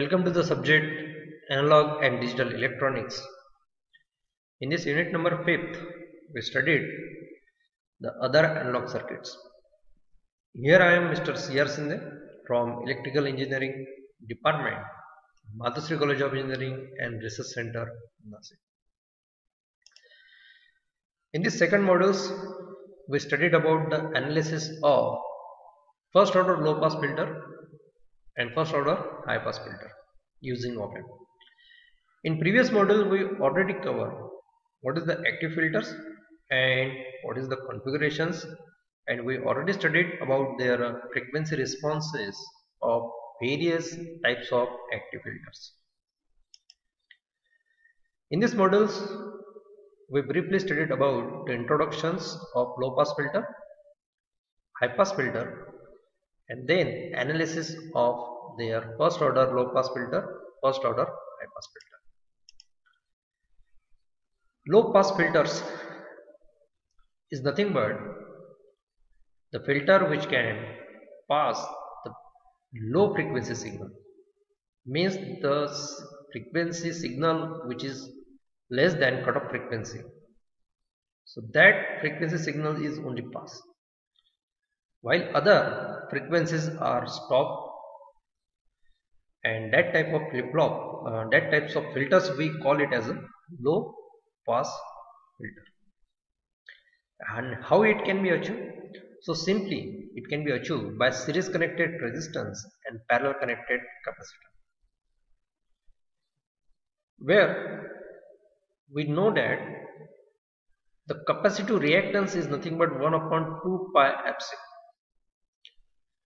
Welcome to the subject Analog and Digital Electronics. In this unit number 5th, we studied the other analog circuits. Here I am Mr. C.R. Sinde from Electrical Engineering Department, Madhusri College of Engineering and Research Center, Nasik. In this second modules, we studied about the analysis of first order low pass filter and first order high pass filter using op-amp. In previous module we already covered what is the active filters and what is the configurations, and we already studied about their frequency responses of various types of active filters. In this modules we briefly studied about the introductions of low pass filter, high pass filter, and then analysis of their first order low pass filter, first order high pass filter. Low pass filters is nothing but the filter which can pass the low frequency signal, means the frequency signal which is less than cutoff frequency. So that frequency signal is only passed, while other frequencies are stopped, and that type of flip-flop, that types of filters we call it as a low pass filter. And how it can be achieved? So simply it can be achieved by series connected resistance and parallel connected capacitor, where we know that the capacitive reactance is nothing but 1 upon 2 pi epsilon.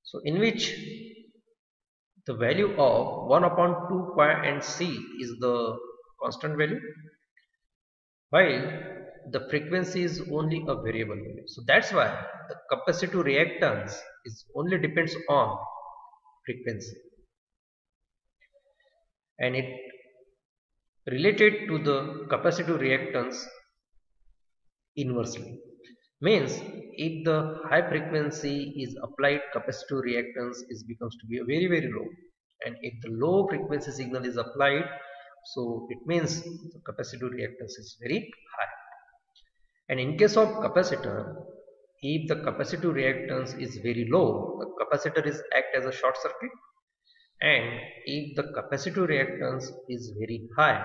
So in which the value of 1 upon 2 pi and c is the constant value, while the frequency is only a variable value. So that's why the capacitive reactance is only depends on frequency, and it related to the capacitive reactance inversely. Means if the high frequency is applied, capacitive reactance becomes to be very low, and if the low frequency signal is applied, so it means the capacitive reactance is very high. And in case of capacitor, if the capacitive reactance is very low, the capacitor is act as a short circuit, and if the capacitive reactance is very high,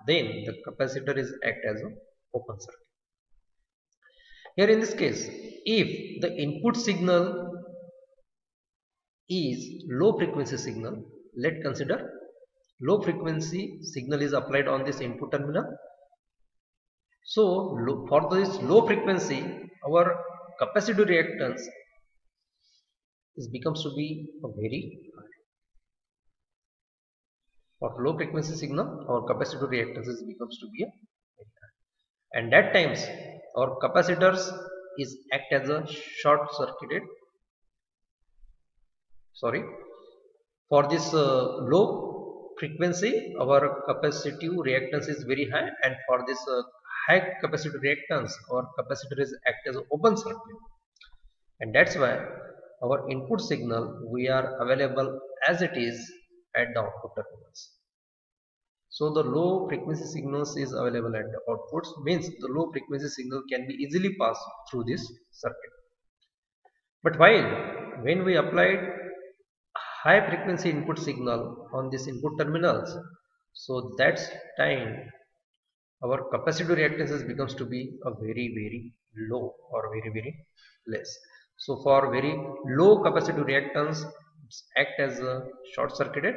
then the capacitor is act as an open circuit. Here in this case, if the input signal is low frequency signal, let's consider low frequency signal is applied on this input terminal. So for this low frequency, our capacitive reactance becomes to be a very high. For low frequency signal, our capacitive reactance becomes to be a very high, and that times our capacitors is act as a short circuited. For this low frequency, our capacitive reactance is very high, and for this high capacitive reactance, our capacitor is act as an open circuit, and that's why our input signal we are available as it is at the output terminals. So the low frequency signals is available at the outputs, means the low frequency signal can be easily passed through this circuit. But while when we applied high frequency input signal on this input terminals, so that's time our capacitive reactance becomes to be a very low or very less. So for very low capacitive reactance, act as a short circuited,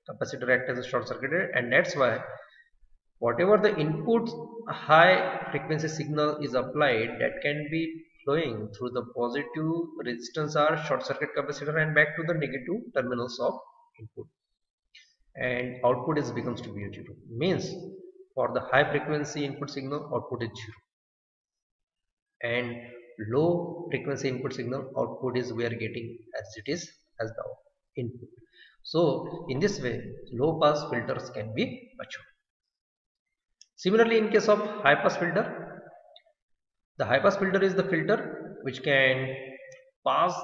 capacitor act as a short circuited, and that's why whatever the input high frequency signal is applied, that can be flowing through the positive resistance or short circuit capacitor and back to the negative terminals of input, and output becomes to be a 0. Means for the high frequency input signal, output is 0, and low frequency input signal, output is we are getting as it is as the input. So in this way low pass filters can be achieved. Similarly, in case of high pass filter, the high pass filter is the filter which can pass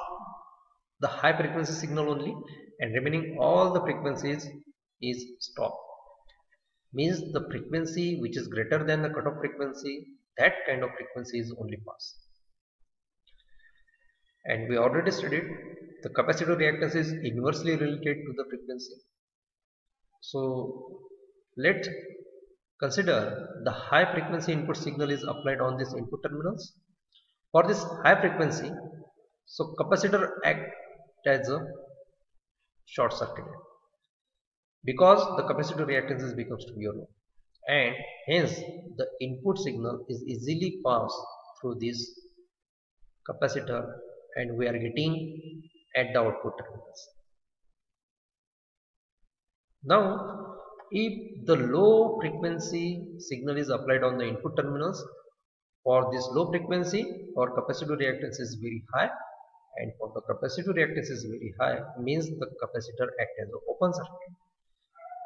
the high frequency signal only, and remaining all the frequencies is stop. Means the frequency which is greater than the cutoff frequency, that kind of frequency is only pass. And we already studied the capacitor reactance is inversely related to the frequency. So let's consider the high frequency input signal is applied on these input terminals. For this high frequency, so capacitor act as a short circuit because the capacitor reactance becomes to be low, and hence the input signal is easily passed through this capacitor and we are getting at the output terminals. Now if the low frequency signal is applied on the input terminals, for this low frequency our capacitor reactance is very high, and for the capacitor reactance is very high means the capacitor act as an open circuit.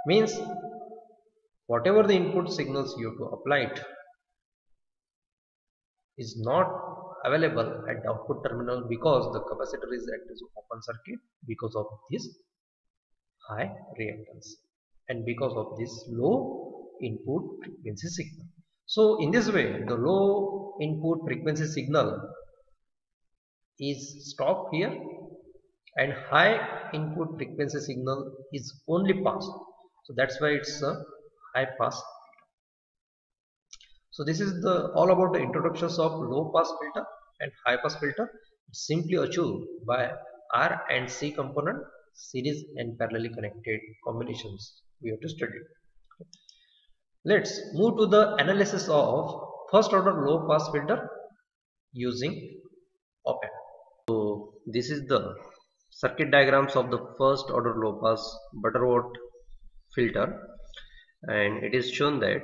Means whatever the input signals you have to apply it is not available at the output terminal because the capacitor is act as an open circuit because of this high reactance and because of this low input frequency signal. So in this way the low input frequency signal is stopped here and high input frequency signal is only passed. So that's why it's a high pass filter. So this is the all about the introductions of low pass filter and high pass filter. It's simply achieved by R and C component series and parallelly connected combinations we have to study. Let's move to the analysis of first order low pass filter using op-amp. So this is the circuit diagrams of the first order low pass Butterworth filter, and it is shown that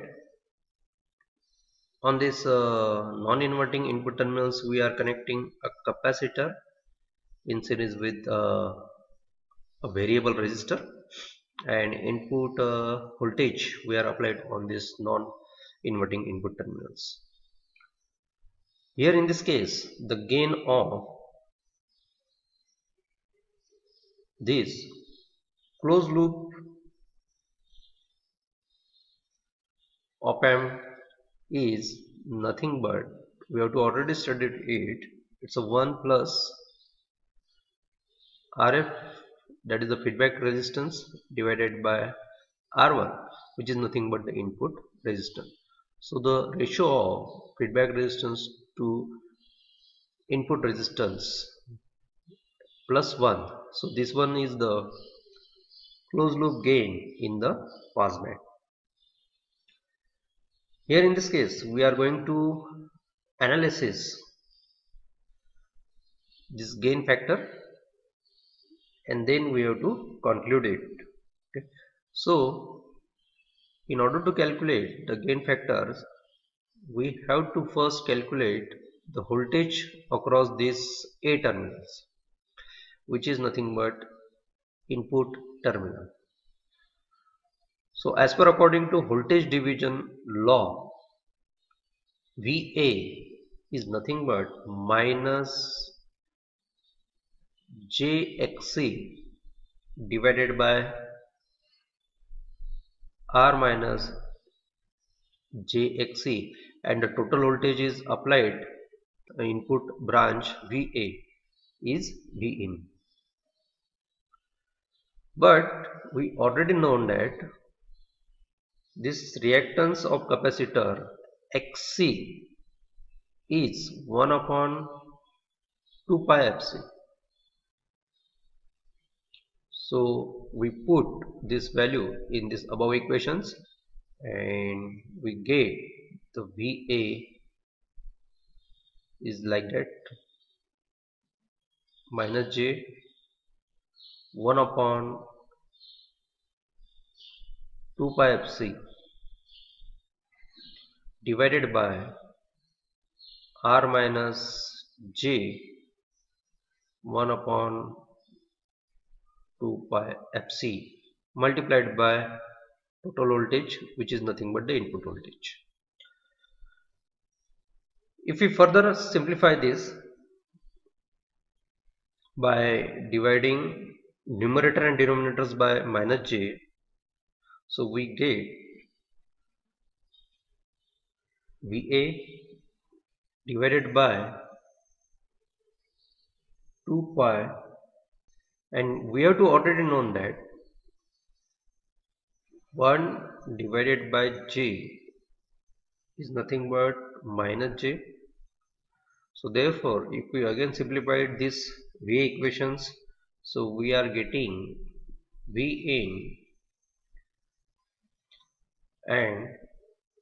on this non-inverting input terminals we are connecting a capacitor in series with a variable resistor, and input voltage we are applied on this non-inverting input terminals. Here in this case the gain of this closed loop op-amp is nothing but, we have to already studied it, it's a 1 plus RF, that is the feedback resistance, divided by R1, which is nothing but the input resistance. So the ratio of feedback resistance to input resistance plus 1. So this one is the closed loop gain in the passband. Here in this case we are going to analysis this gain factor and then we have to conclude it. Okay. So in order to calculate the gain factors we have to first calculate the voltage across these A terminals, which is nothing but input terminal. So as per according to voltage division law, VA is nothing but minus JXC divided by R minus JXC, and the total voltage is applied input branch VA is Vin. But we already know that this reactance of capacitor XC is 1 upon 2 pi FC. So we put this value in this above equations and we get the VA is like that, minus J 1 upon 2 pi FC divided by R minus J 1 upon 2 pi FC multiplied by total voltage, which is nothing but the input voltage. If we further simplify this by dividing numerator and denominators by minus J, So we get VA divided by 2 pi, and we have to already known that 1 divided by j is nothing but minus j. So therefore, if we again simplify this VA equations, so we are getting V in, and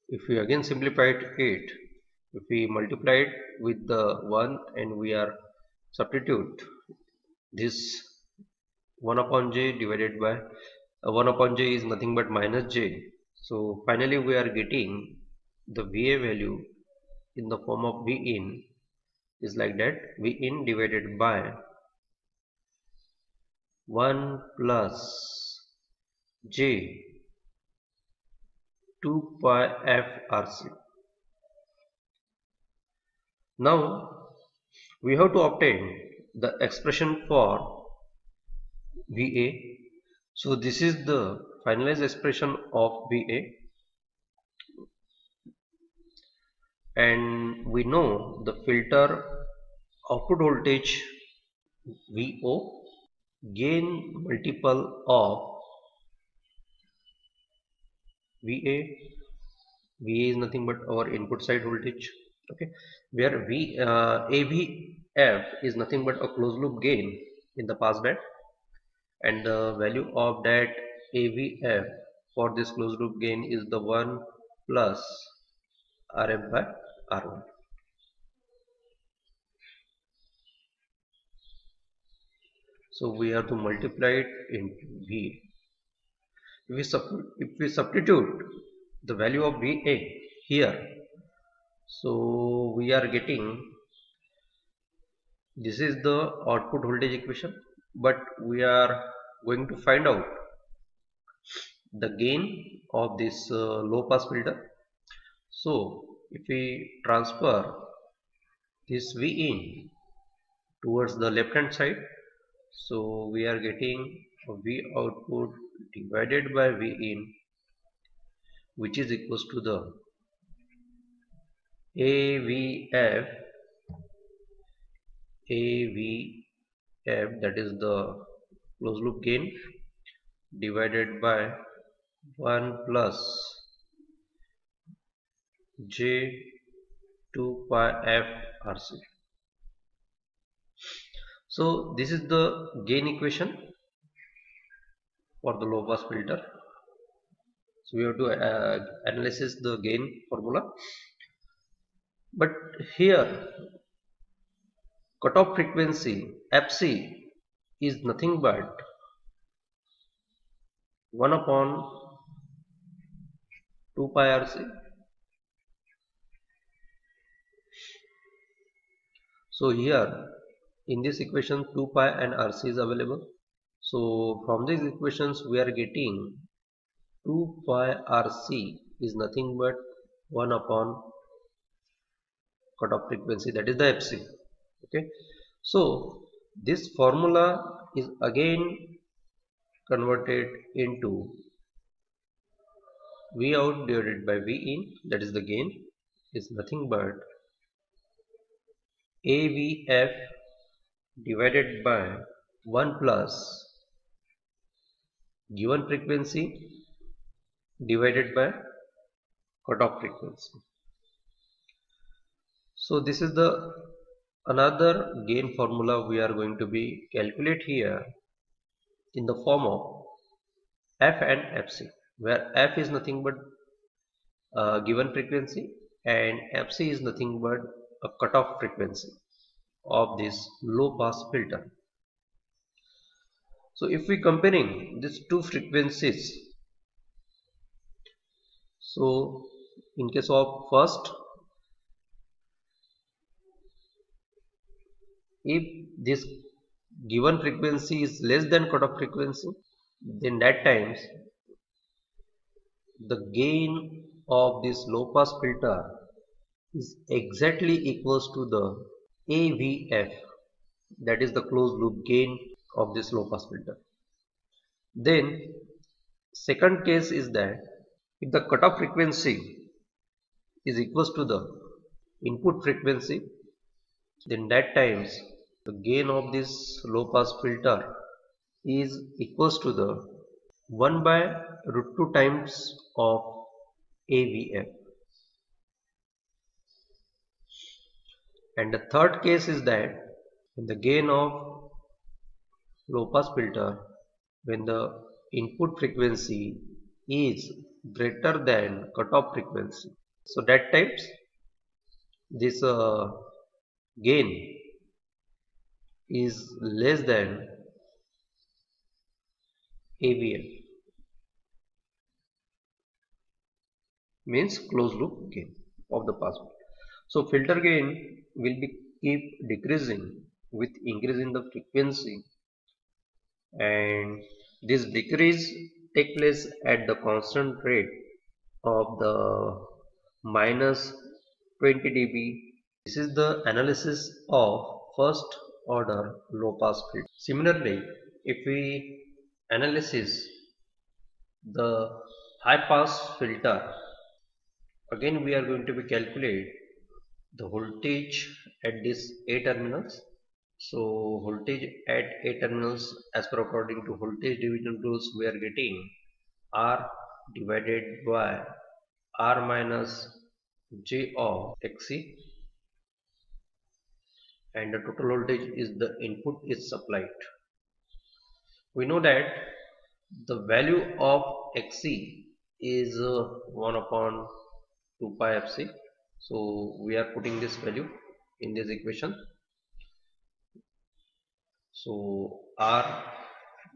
if we again simplify it, if we multiply it with the 1 and we are substitute this 1 upon j divided by 1 upon j is nothing but minus j. So finally we are getting the VA value in the form of V in is like that: V in divided by 1 plus j 2 pi f RC. Now we have to obtain the expression for VA. So this is the finalized expression of VA, and we know the filter output voltage VO, gain multiple of VA. VA is nothing but our input side voltage, okay, where AVF is nothing but a closed loop gain in the passband, and the value of that AVF for this closed loop gain is the 1 plus RF by R1. So we have to multiply it into VA. If we substitute the value of VA here, so we are getting, this is the output voltage equation, but we are going to find out the gain of this low pass filter. So if we transfer this V in towards the left hand side, so we are getting V output divided by V in, which is equals to the AVF, that is the closed loop gain, divided by 1 plus j 2 pi f RC. So this is the gain equation for the low pass filter. So we have to analyze the gain formula, but here cutoff frequency FC is nothing but 1 upon 2 pi RC. So here in this equation 2 pi and RC is available. So from these equations we are getting 2 pi RC is nothing but 1 upon cutoff frequency, that is the FC. Okay, so this formula is again converted into V out divided by V in, that is the gain, is nothing but AVF divided by 1 plus given frequency divided by cutoff frequency. So this is the another gain formula we are going to be calculate here in the form of F and FC, where F is nothing but given frequency and FC is nothing but a cutoff frequency of this low pass filter. So if we comparing these two frequencies, so in case of first, if this given frequency is less than cutoff frequency, then that times the gain of this low pass filter is exactly equals to the AVF, that is the closed loop gain of this low pass filter. Then Second case is that if the cutoff frequency is equals to the input frequency, then that times the gain of this low pass filter is equals to the 1 by root 2 times of AVF. And the third case is that when the gain of low pass filter, when the input frequency is greater than cutoff frequency, so that times this gain is less than AVF, means closed loop gain of the pass filter. So filter gain will be keep decreasing with increase in the frequency, and this decrease take place at the constant rate of the minus 20 dB. This is the analysis of first order low pass filter. Similarly, if we analysis the high pass filter, again we are going to be calculate the voltage at these A terminals. So voltage at A terminals, as per according to voltage division rules, we are getting R divided by R minus J of Xc, and the total voltage is the input is supplied. We know that the value of Xc is 1 upon 2 pi Fc. So we are putting this value in this equation. So R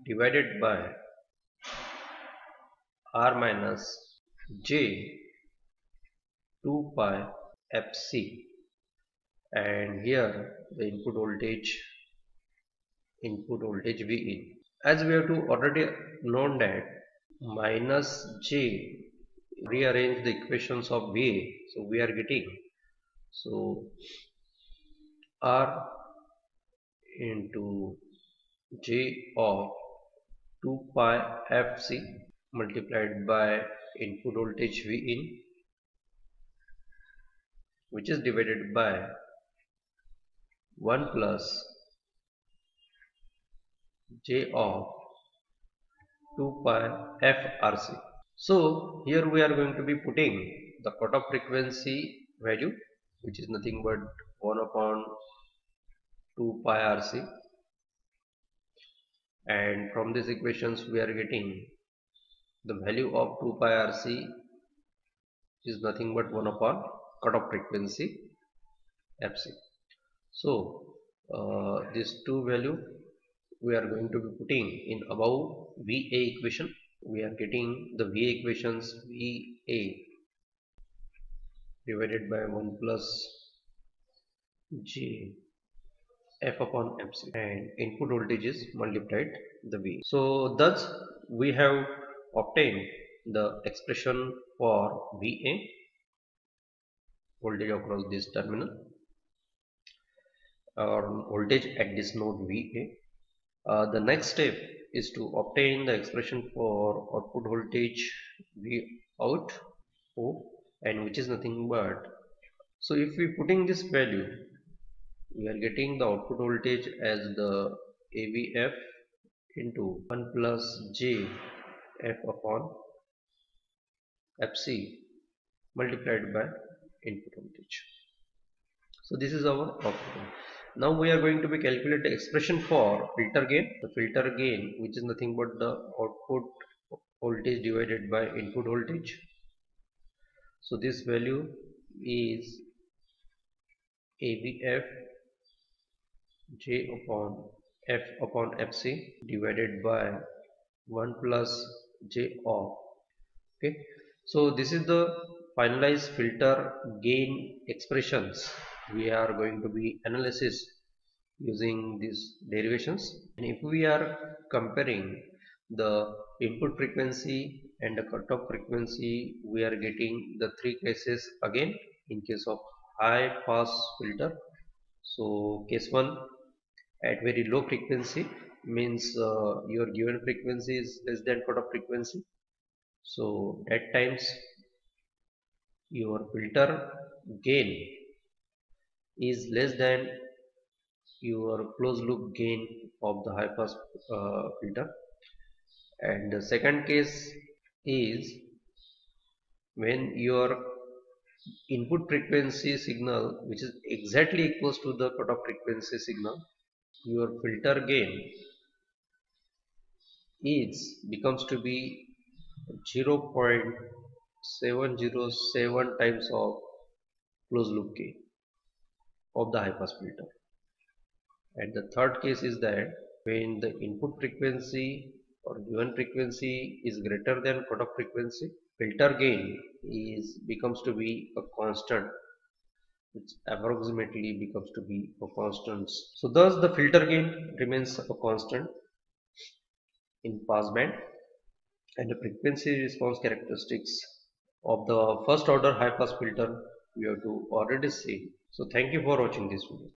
divided by R minus J 2 pi Fc, and here the input voltage Vin. As we have to already known that minus J, rearrange the equations of Va, so we are getting so R into J of 2 pi Fc multiplied by input voltage Vin, which is divided by 1 plus J of 2 pi FRC. So here we are going to be putting the cutoff frequency value, which is nothing but 1 upon 2 pi RC, and from these equations we are getting the value of 2 pi RC is nothing but 1 upon cutoff frequency Fc. So these two value we are going to be putting in above VA equation. We are getting the VA equations VA divided by 1 plus J F upon Fc, and input voltage is multiplied the V. So thus we have obtained the expression for VA, voltage across this terminal, or voltage at this node VA. The next step is to obtain the expression for output voltage V out O, and which is nothing but, so if we putting this value, we are getting the output voltage as the AVF into 1 plus J F upon Fc multiplied by input voltage. So this is our output. Now we are going to be calculate the expression for filter gain. The filter gain, which is nothing but the output voltage divided by input voltage. So this value is AVF J upon F upon Fc divided by 1 plus J of. Okay, so this is the finalized filter gain expressions. We are going to be analysis using these derivations, and if we are comparing the input frequency and the cutoff frequency, we are getting the three cases again in case of high pass filter. So case 1, at very low frequency, means your given frequency is less than cutoff frequency, So at times your filter gain is less than your closed loop gain of the high pass filter. And the second case is when your input frequency signal, which is exactly equals to the cutoff frequency signal, your filter gain is becomes to be 0.707 times of closed loop gain of the high pass filter. And the third case is that when the input frequency or given frequency is greater than cutoff frequency, filter gain is becomes to be a constant, which approximately becomes to be a constant. So thus the filter gain remains a constant in passband, and the frequency response characteristics of the first order high pass filter we have to already see. So thank you for watching this video.